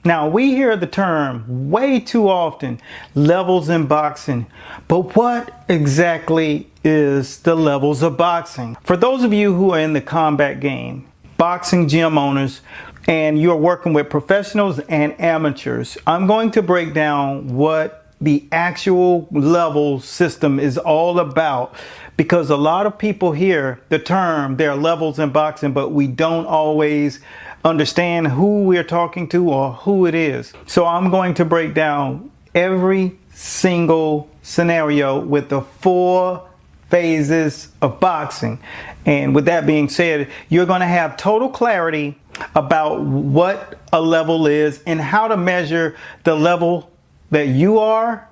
Now, we hear the term way too often, levels in boxing, but what exactly is the levels of boxing? For those of you who are in the combat game, boxing gym owners, and you're working with professionals and amateurs, I'm going to break down what the actual level system is all about, because a lot of people hear the term, there are levels in boxing, but we don't always understand who we're talking to or who it is. So I'm going to break down every single scenario with the 4 phases of boxing. And with that being said, you're going to have total clarity about what a level is and how to measure the level that you are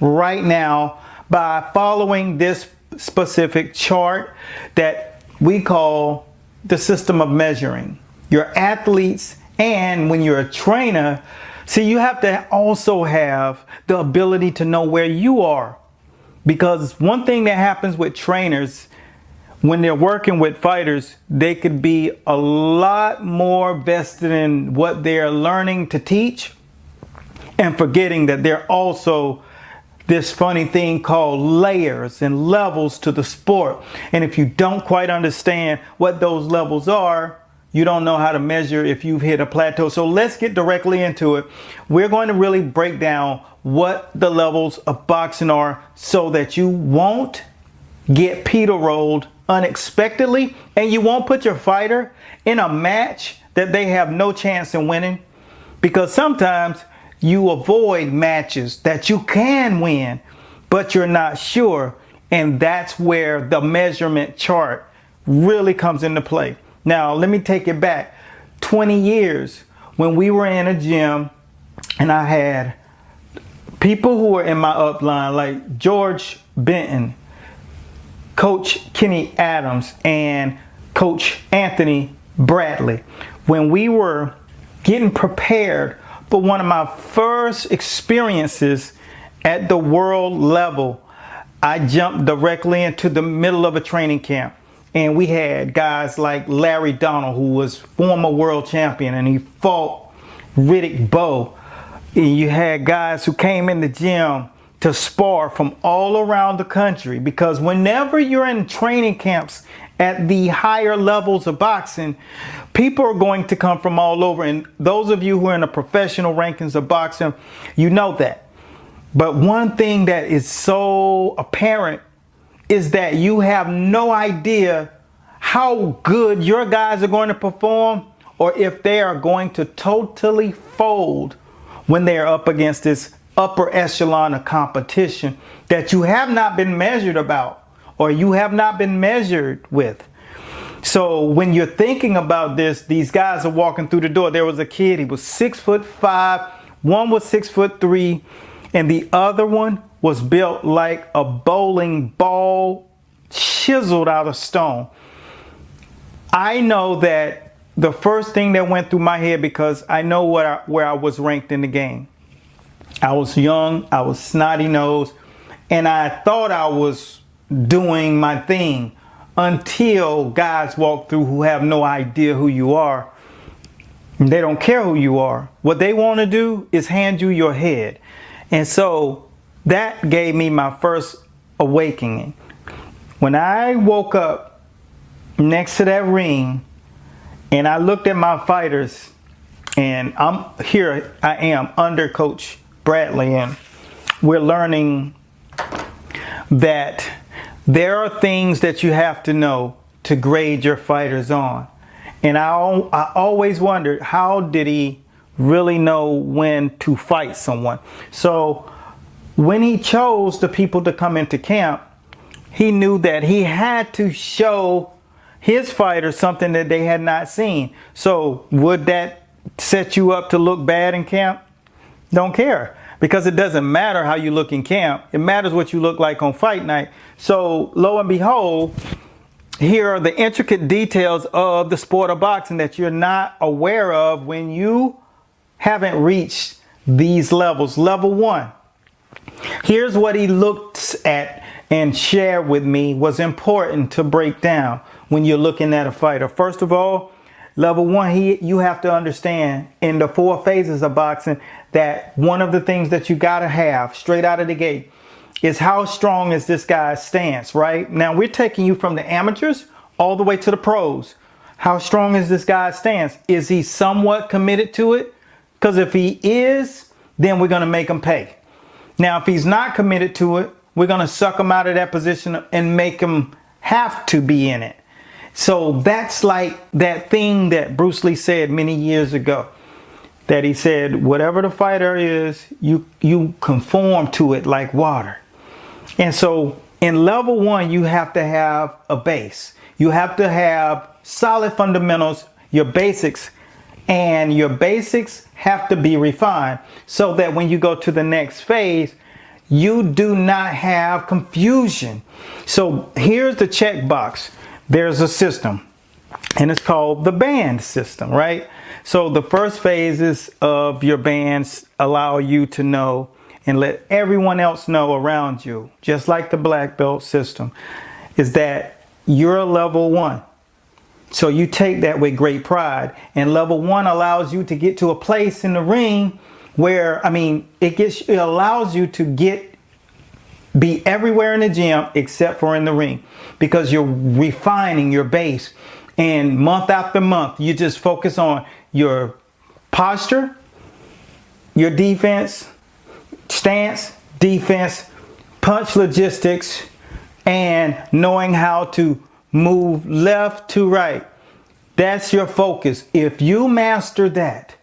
right now by following this specific chart that we call the system of measuring. Your athletes, and when you're a trainer, see, you have to also have the ability to know where you are. Because one thing that happens with trainers, when they're working with fighters, they could be a lot more vested in what they're learning to teach and forgetting that they're also this funny thing called layers and levels to the sport. And if you don't quite understand what those levels are, you don't know how to measure if you've hit a plateau. So let's get directly into it. We're going to really break down what the levels of boxing are so that you won't get Peter-rolled unexpectedly and you won't put your fighter in a match that they have no chance in winning. Because sometimes you avoid matches that you can win, but you're not sure. And that's where the measurement chart really comes into play. Now, let me take it back 20 years when we were in a gym and I had people who were in my upline like George Benton, Coach Kenny Adams, and Coach Anthony Bradley. When we were getting prepared for one of my first experiences at the world level, I jumped directly into the middle of a training camp. And we had guys like Larry Donald, who was former world champion, and he fought Riddick Bowe. And you had guys who came in the gym to spar from all around the country, because whenever you're in training camps at the higher levels of boxing, people are going to come from all over. And those of you who are in the professional rankings of boxing, you know that. But one thing that is so apparent is that you have no idea how good your guys are going to perform, or if they are going to totally fold when they're up against this upper echelon of competition that you have not been measured about, or you have not been measured with. So when you're thinking about this, these guys are walking through the door. There was a kid, he was 6'5", one was 6'3", and the other one was built like a bowling ball chiseled out of stone. I know that the first thing that went through my head, because I know where I was ranked in the game. I was young, I was snotty-nosed, and I thought I was doing my thing until guys walk through who have no idea who you are. They don't care who you are. What they want to do is hand you your head. And so that gave me my first awakening. When I woke up next to that ring and I looked at my fighters, and I am under Coach Bradley, and we're learning that there are things that you have to know to grade your fighters on. And I always wondered, how did he really know when to fight someone? So when he chose the people to come into camp, he knew that he had to show his fighters something that they had not seen. So would that set you up to look bad in camp? Don't care, because it doesn't matter how you look in camp. It matters what you look like on fight night. So lo and behold, here are the intricate details of the sport of boxing that you're not aware of when you haven't reached these levels. Level 1. Here's what he looked at and shared with me was important to break down when you're looking at a fighter. First of all, Level 1, you have to understand in the 4 phases of boxing that one of the things that you got to have straight out of the gate is how strong is this guy's stance, right? Now we're taking you from the amateurs all the way to the pros. How strong is this guy's stance? Is he somewhat committed to it? Because if he is, then we're going to make him pay. Now, if he's not committed to it, we're going to suck him out of that position and make him have to be in it. So that's like that thing that Bruce Lee said many years ago, that he said, whatever the fighter is, you conform to it like water. And so in level 1, you have to have a base. You have to have solid fundamentals, your basics, and your basics have to be refined so that when you go to the next phase, you do not have confusion. So here's the checkbox. There's a system and it's called the band system, right? So the first phases of your bands allow you to know and let everyone else know around you, just like the black belt system, is that you're a level 1. So you take that with great pride, and level 1 allows you to get to a place in the ring where, it allows you to be everywhere in the gym except for in the ring, because you're refining your base, and month after month you just focus on your posture, your defense, stance, defense, punch logistics, and knowing how to move left to right. That's your focus. If you master that,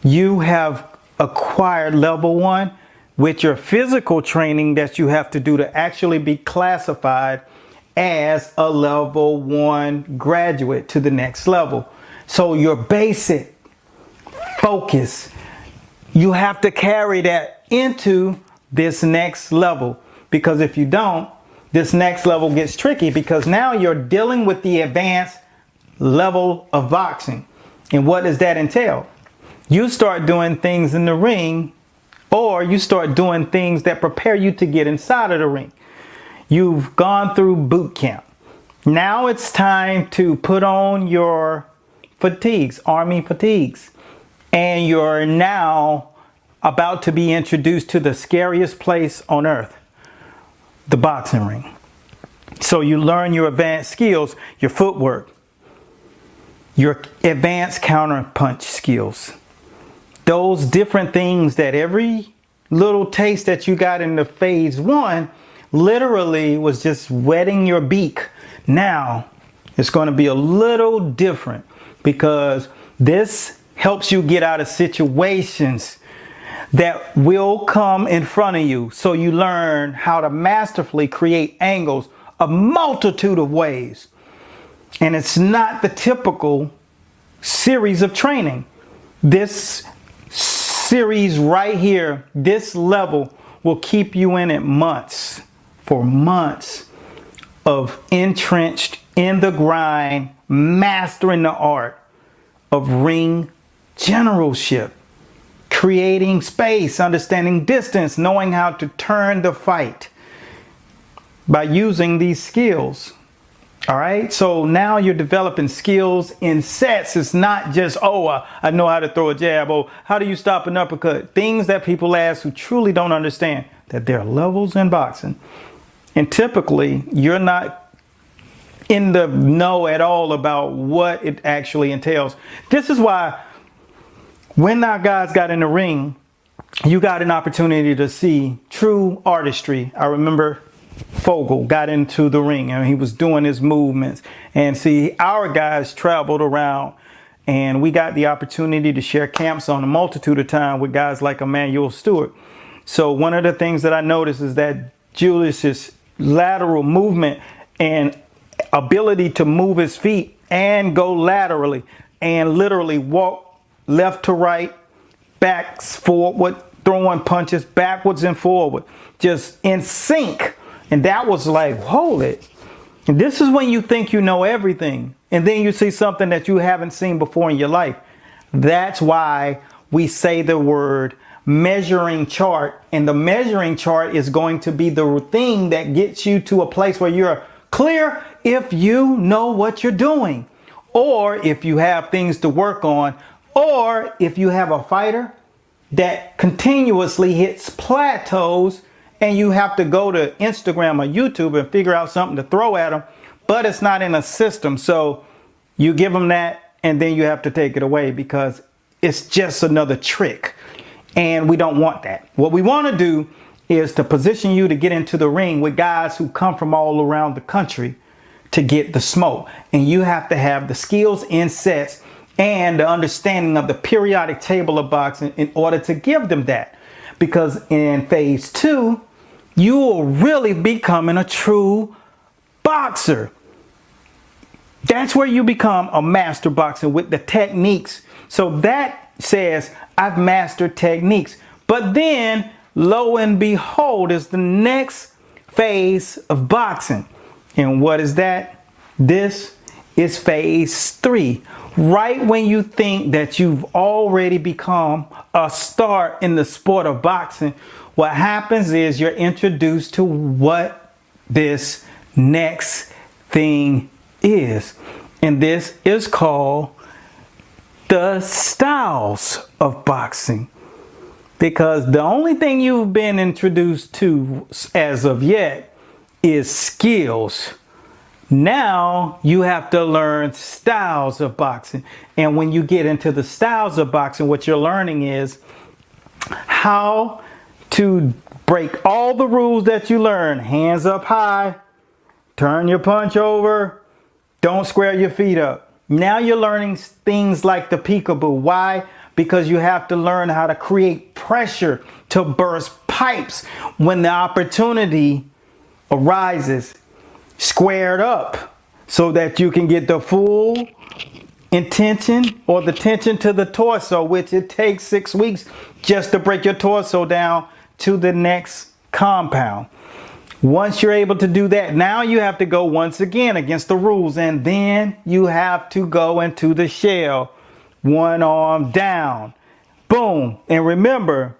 you have acquired level 1 with your physical training that you have to do to actually be classified as a level 1 graduate to the next level. So your basic focus, you have to carry that into this next level, because if you don't, this next level gets tricky, because now you're dealing with the advanced level of boxing. And what does that entail? You start doing things in the ring, or you start doing things that prepare you to get inside of the ring. You've gone through boot camp. Now it's time to put on your fatigues, army fatigues. And you're now about to be introduced to the scariest place on earth, the boxing ring. So you learn your advanced skills, your footwork, your advanced counter punch skills. Those different things that every little taste that you got in the phase 1 literally was just wetting your beak. Now it's going to be a little different, because this helps you get out of situations that will come in front of you. So you learn how to masterfully create angles a multitude of ways. And it's not the typical series of training. This series right here, this level, will keep you in it months, for months of entrenched in the grind, mastering the art of ring generalship. Creating space, understanding distance, knowing how to turn the fight by using these skills. All right, so now you're developing skills in sets. It's not just, I know how to throw a jab, how do you stop an uppercut? Things that people ask who truly don't understand that there are levels in boxing. And typically, you're not in the know at all about what it actually entails. This is why when our guys got in the ring, you got an opportunity to see true artistry. I remember Fogel got into the ring and he was doing his movements, and see, our guys traveled around and we got the opportunity to share camps on a multitude of time with guys like Emanuel Stewart. So one of the things that I noticed is that Julius's lateral movement and ability to move his feet and go laterally and literally walk left to right, backs forward, throwing punches backwards and forward, just in sync. And that was like, hold it. And this is when you think you know everything, and then you see something that you haven't seen before in your life. That's why we say the word measuring chart, and the measuring chart is going to be the thing that gets you to a place where you're clear if you know what you're doing, or if you have things to work on, or if you have a fighter that continuously hits plateaus and you have to go to Instagram or YouTube and figure out something to throw at them, but it's not in a system. So you give them that and then you have to take it away because it's just another trick. And we don't want that. What we want to do is to position you to get into the ring with guys who come from all around the country to get the smoke. And you have to have the skills in sets and the understanding of the periodic table of boxing in order to give them that. Because in phase 2, you will really be becoming a true boxer. That's where you become a master boxer with the techniques. So that says, I've mastered techniques. But then, lo and behold, is the next phase of boxing. And what is that? This is phase 3. Right when you think that you've already become a star in the sport of boxing, what happens is you're introduced to what this next thing is. And this is called the styles of boxing. Because the only thing you've been introduced to as of yet is skills. Now you have to learn styles of boxing. And when you get into the styles of boxing, what you're learning is how to break all the rules that you learn. Hands up high, turn your punch over, don't square your feet up. Now you're learning things like the peekaboo. Why? Because you have to learn how to create pressure to burst pipes when the opportunity arises. Squared up so that you can get the full intention or the tension to the torso, which it takes 6 weeks just to break your torso down to the next compound. Once you're able to do that, now you have to go once again against the rules, and then you have to go into the shell. One arm down. Boom. And remember,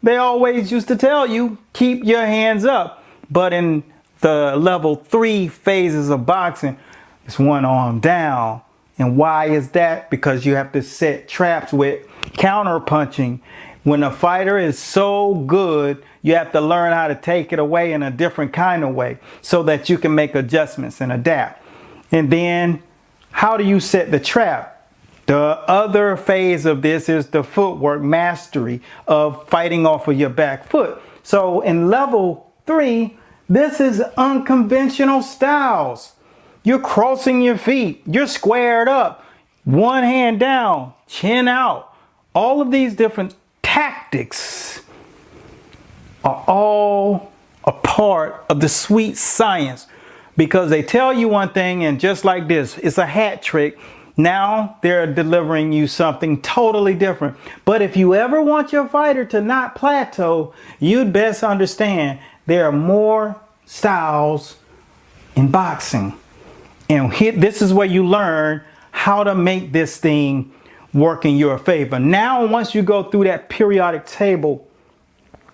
they always used to tell you, keep your hands up. But in the level 3 phases of boxing, it's one arm down. And why is that? Because you have to set traps with counter punching. When a fighter is so good, you have to learn how to take it away in a different kind of way so that you can make adjustments and adapt. And then how do you set the trap? The other phase of this is the footwork mastery of fighting off of your back foot. So in level 3, this is unconventional styles. You're crossing your feet. You're squared up. One hand down, chin out. All of these different tactics are all a part of the sweet science, because they tell you one thing, and just like this, it's a hat trick. Now they're delivering you something totally different. But if you ever want your fighter to not plateau, you'd best understand there are more styles in boxing. And this is where you learn how to make this thing work in your favor. Now, once you go through that periodic table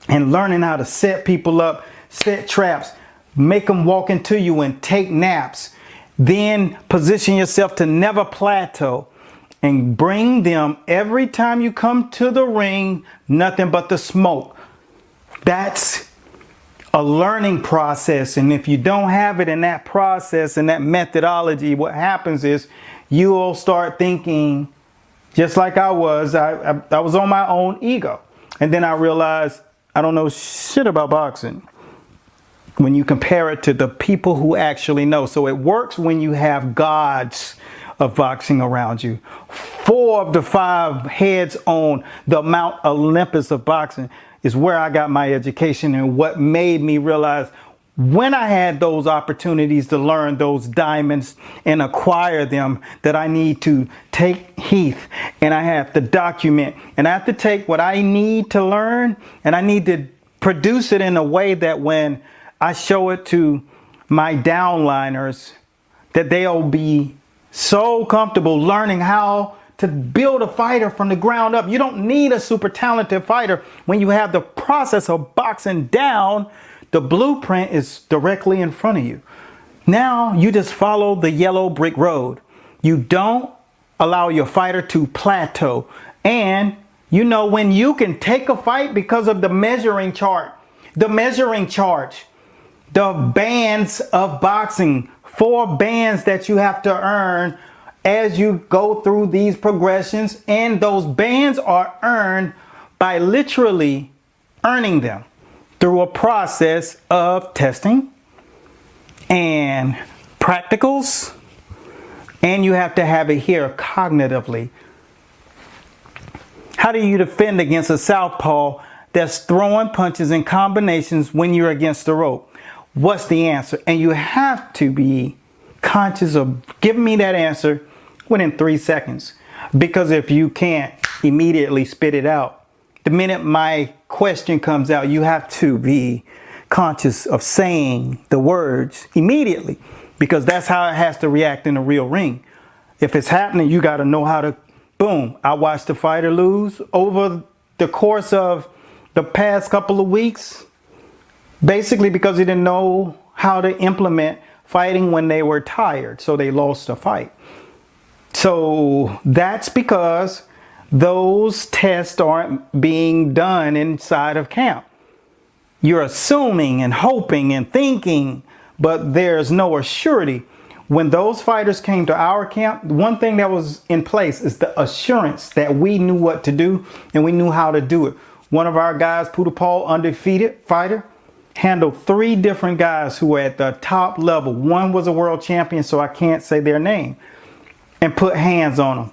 and learning how to set people up, set traps, make them walk into you and take naps, then position yourself to never plateau and bring them every time you come to the ring, nothing but the smoke. That's a learning process. And if you don't have it in that process and that methodology, what happens is you'll start thinking just like I was. I was on my own ego. And then I realized I don't know shit about boxing when you compare it to the people who actually know. So it works when you have gods of boxing around you. 4 of the 5 heads on the Mount Olympus of boxing is where I got my education, and what made me realize when I had those opportunities to learn those diamonds and acquire them, that I need to take heed and I have to document, and I have to take what I need to learn and I need to produce it in a way that when I show it to my downliners, that they'll be so comfortable learning how to build a fighter from the ground up. You don't need a super talented fighter when you have the process of boxing down. The blueprint is directly in front of you. Now you just follow the yellow brick road. You don't allow your fighter to plateau. And you know when you can take a fight because of the measuring chart. The measuring chart. The bands of boxing. 4 bands that you have to earn as you go through these progressions. And those bands are earned by literally earning them through a process of testing and practicals. And you have to have it here cognitively. How do you defend against a southpaw that's throwing punches and combinations when you're against the rope? What's the answer? And you have to be conscious of giving me that answer within 3 seconds. Because if you can't immediately spit it out, the minute my question comes out, you have to be conscious of saying the words immediately. Because that's how it has to react in the real ring. If it's happening, you got to know how to, boom. I watched the fighter lose over the course of the past couple of weeks. Basically because he didn't know how to implement fighting when they were tired. So they lost the fight. So that's because those tests aren't being done inside of camp. You're assuming and hoping and thinking, but there's no assurity. When those fighters came to our camp, one thing that was in place is the assurance that we knew what to do and we knew how to do it. One of our guys, 𝗬𝗏𝗪, undefeated fighter, handled 3 different guys who were at the top level. One was a world champion, so I can't say their name, and put hands on them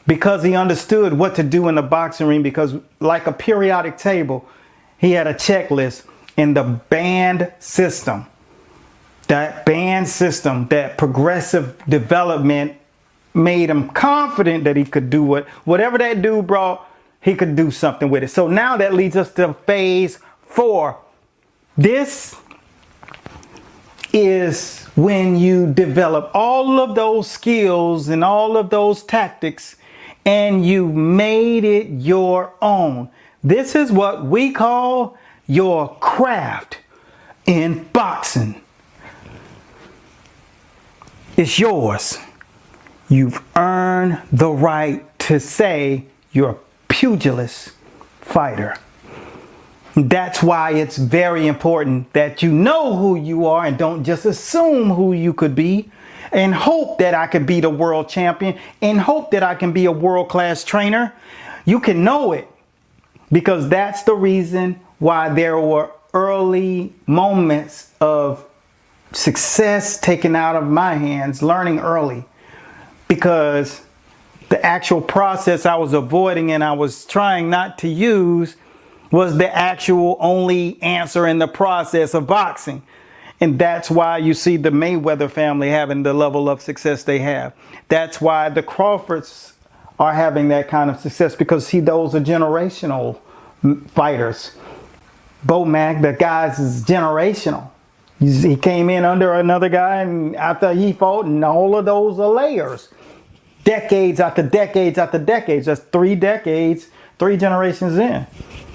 because he understood what to do in the boxing ring. Because like a periodic table, he had a checklist in the band system. That band system, that progressive development made him confident that he could do whatever that dude brought, he could do something with it. So now that leads us to phase 4. This is when you develop all of those skills and all of those tactics and you made it your own. This is what we call your craft in boxing. It's yours. You've earned the right to say you're a pugilist fighter. That's why it's very important that you know who you are and don't just assume who you could be and hope that I could be the world champion and hope that I can be a world-class trainer. You can know it because that's the reason why there were early moments of success taken out of my hands, learning early, because the actual process I was avoiding and I was trying not to use was the actual only answer in the process of boxing. And that's why you see the Mayweather family having the level of success they have. That's why the Crawfords are having that kind of success, because see, those are generational fighters. Bo Mac, the guys, is generational. He came in under another guy, and after he fought, and all of those are layers. Decades after decades after decades. That's 3 decades, 3 generations in.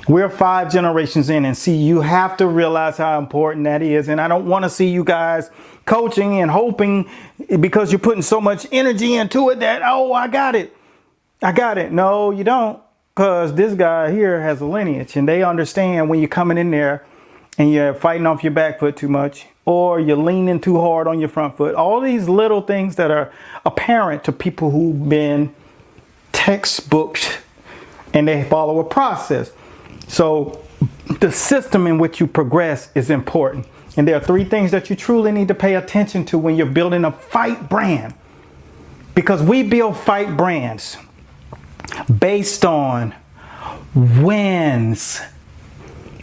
We're 5 generations in, and see, you have to realize how important that is. And I don't want to see you guys coaching and hoping because you're putting so much energy into it that, oh, I got it. I got it. No, you don't, because this guy here has a lineage, and they understand when you're coming in there and you're fighting off your back foot too much, or you're leaning too hard on your front foot. All these little things that are apparent to people who've been textbooked and they follow a process. So the system in which you progress is important. And there are 3 things that you truly need to pay attention to when you're building a fight brand. Because we build fight brands based on wins.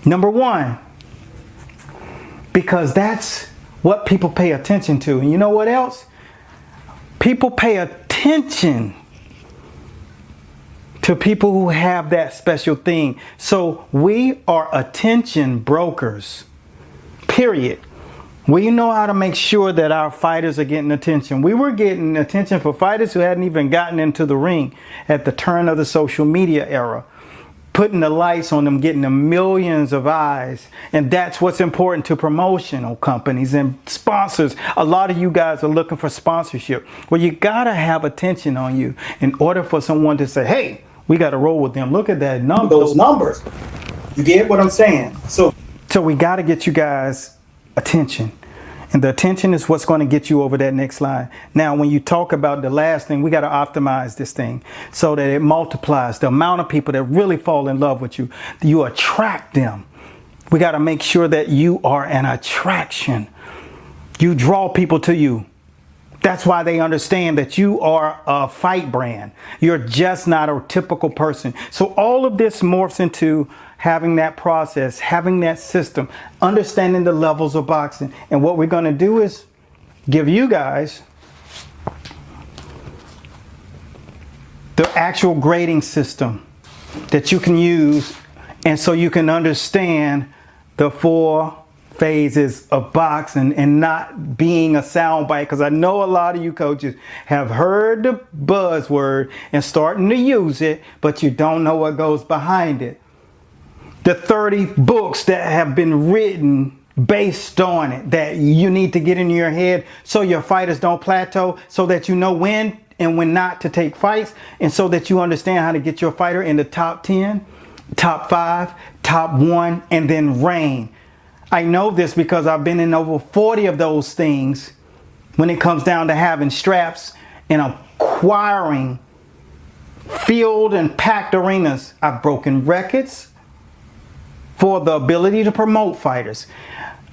Number 1. Because that's what people pay attention to. And you know what else? People pay attention to people who have that special thing. So we are attention brokers, period. We know how to make sure that our fighters are getting attention. We were getting attention for fighters who hadn't even gotten into the ring at the turn of the social media era. putting the lights on them, getting the millions of eyes. And that's what's important to promotional companies and sponsors. A lot of you guys are looking for sponsorship. Well, you gotta have attention on you in order for someone to say, hey, we gotta roll with them. Look at that number, those numbers. You get what I'm saying? So we gotta get you guys attention. And the attention is what's going to get you over that next line. Now, when you talk about the last thing, we got to optimize this thing so that it multiplies. The amount of people that really fall in love with you, you attract them. We got to make sure that you are an attraction. You draw people to you. That's why they understand that you are a fight brand. You're just not a typical person. So all of this morphs into having that process, having that system, understanding the levels of boxing. And what we're going to do is give you guys the actual grading system that you can use, and so you can understand the 4 phases of boxing and not being a soundbite. Because I know a lot of you coaches have heard the buzzword and starting to use it, but you don't know what goes behind it. The 30 books that have been written based on it that you need to get in your head so your fighters don't plateau, so that you know when and when not to take fights, and so that you understand how to get your fighter in the top 10, top 5, top 1, and then reign. I know this because I've been in over 40 of those things when it comes down to having straps and acquiring field and packed arenas. I've broken records for the ability to promote fighters.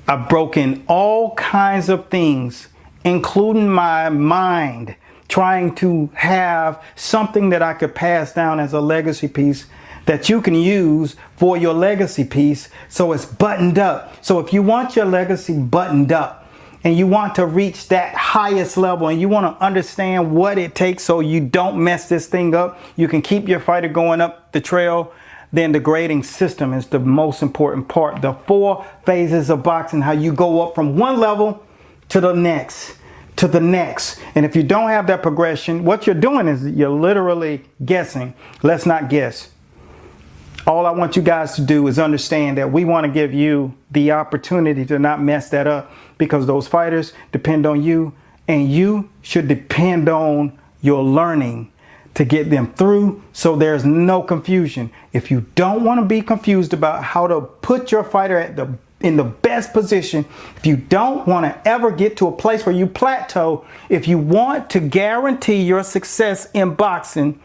I've broken all kinds of things, including my mind, trying to have something that I could pass down as a legacy piece that you can use for your legacy piece, so it's buttoned up. So if you want your legacy buttoned up and you want to reach that highest level and you want to understand what it takes so you don't mess this thing up, you can keep your fighter going up the trail, then the grading system is the most important part. The 4 phases of boxing, how you go up from one level to the next, to the next. And if you don't have that progression, what you're doing is you're literally guessing. Let's not guess. All I want you guys to do is understand that we want to give you the opportunity to not mess that up, because those fighters depend on you, and you should depend on your learning to get them through, so there's no confusion. If you don't want to be confused about how to put your fighter in the best position, if you don't want to ever get to a place where you plateau, if you want to guarantee your success in boxing,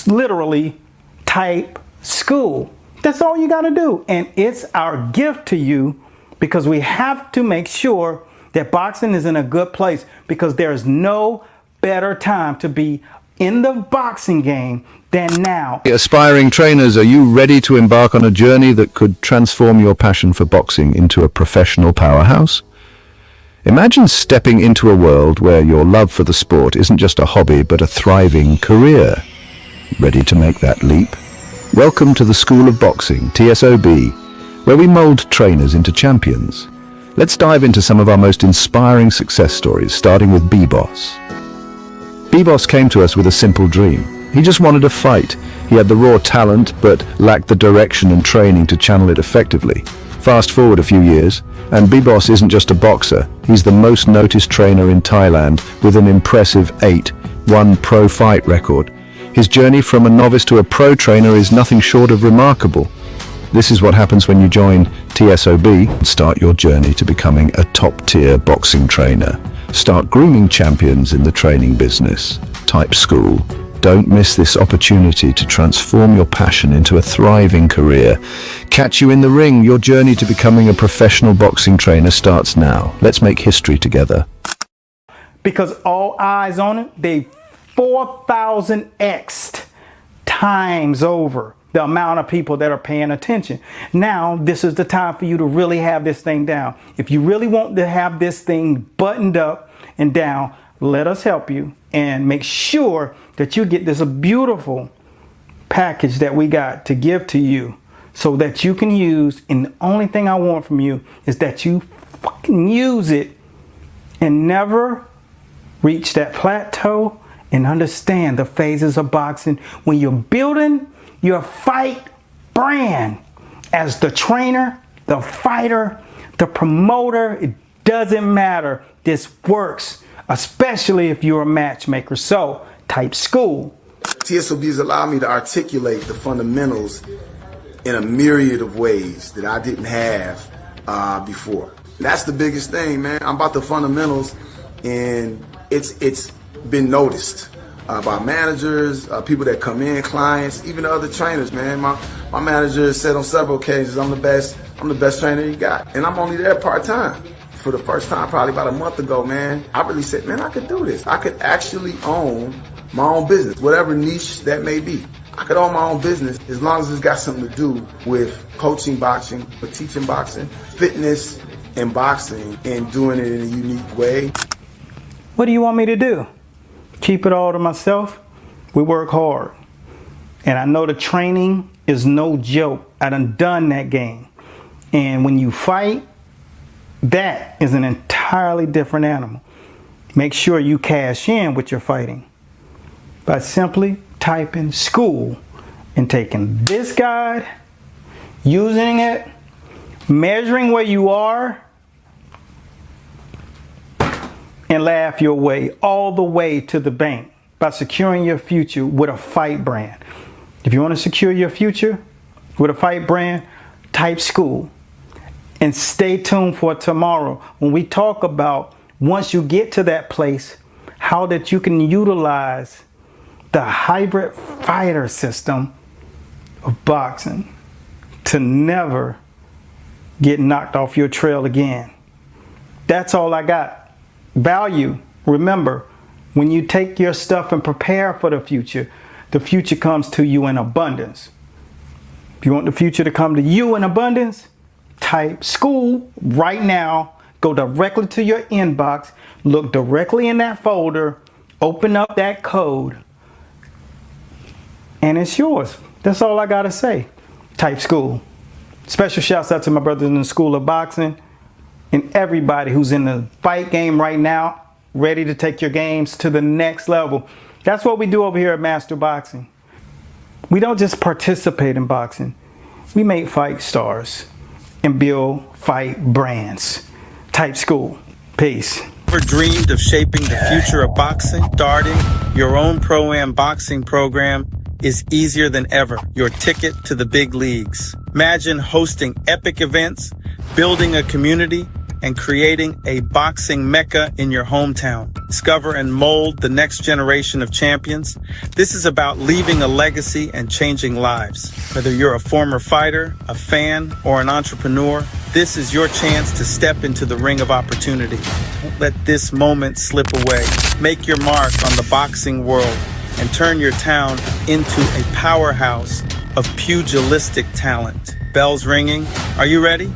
literally type school. That's all you got to do. And it's our gift to you, because we have to make sure that boxing is in a good place, because there's no better time to be in the boxing game than now. Aspiring trainers, are you ready to embark on a journey that could transform your passion for boxing into a professional powerhouse? Imagine stepping into a world where your love for the sport isn't just a hobby but a thriving career. Ready to make that leap? Welcome to the School of Boxing, TSOB, where we mold trainers into champions. Let's dive into some of our most inspiring success stories, starting with 𝗑𝗍𝗄. 𝗑𝗍𝗄 came to us with a simple dream. He just wanted to fight. He had the raw talent, but lacked the direction and training to channel it effectively. Fast forward a few years, and 𝗑𝗍𝗄 isn't just a boxer. He's the most noticed trainer in Thailand with an impressive 8-1 pro fight record. His journey from a novice to a pro trainer is nothing short of remarkable. This is what happens when you join TSOB and start your journey to becoming a top-tier boxing trainer. Start grooming champions in the training business. Type school. Don't miss this opportunity to transform your passion into a thriving career. Catch you in the ring. Your journey to becoming a professional boxing trainer starts now. Let's make history together. Because all eyes on it, they 4,000x'd times over the amount of people that are paying attention. Now, this is the time for you to really have this thing down. If you really want to have this thing buttoned up and down, let us help you and make sure that you get this beautiful package that we got to give to you, so that you can use. And the only thing I want from you is that you fucking use it and never reach that plateau, and understand the phases of boxing when you're building your fight brand. As the trainer, the fighter, the promoter, it doesn't matter. This works, especially if you're a matchmaker. So, type school. TSOB has allowed me to articulate the fundamentals in a myriad of ways that I didn't have before. That's the biggest thing, man. I'm about the fundamentals, and it's been noticed by managers, people that come in, clients, even the other trainers, man. My manager said on several occasions, I'm the best trainer you got. And I'm only there part-time. For the first time, probably about a month ago, man, I really said, man, I could do this. I could actually own my own business, whatever niche that may be. I could own my own business as long as it's got something to do with coaching boxing, or teaching boxing, fitness, and boxing, and doing it in a unique way. What do you want me to do? Keep it all to myself? We work hard. And I know the training is no joke. I done that game. And when you fight, that is an entirely different animal. Make sure you cash in with your fighting by simply typing school and taking this guide, using it, measuring where you are, and laugh your way all the way to the bank by securing your future with a fight brand. If you want to secure your future with a fight brand, type school. And stay tuned for tomorrow when we talk about, once you get to that place, how that you can utilize the hybrid fighter system of boxing to never get knocked off your trail again. That's all I got. Value. Remember, when you take your stuff and prepare for the future comes to you in abundance. If you want the future to come to you in abundance, type school right now. Go directly to your inbox. Look directly in that folder. Open up that code. And it's yours. That's all I got to say. Type school. Special shouts out to my brothers in the School of Boxing and everybody who's in the fight game right now, ready to take your games to the next level. That's what we do over here at Master Boxing. We don't just participate in boxing. We make fight stars and build fight brands. Type school. Peace. Ever dreamed of shaping the future of boxing? Starting your own Pro-Am boxing program is easier than ever. Your ticket to the big leagues. Imagine hosting epic events, building a community, and creating a boxing mecca in your hometown. Discover and mold the next generation of champions. This is about leaving a legacy and changing lives. Whether you're a former fighter, a fan, or an entrepreneur, this is your chance to step into the ring of opportunity. Don't let this moment slip away. Make your mark on the boxing world and turn your town into a powerhouse of pugilistic talent. Bells ringing. Are you ready?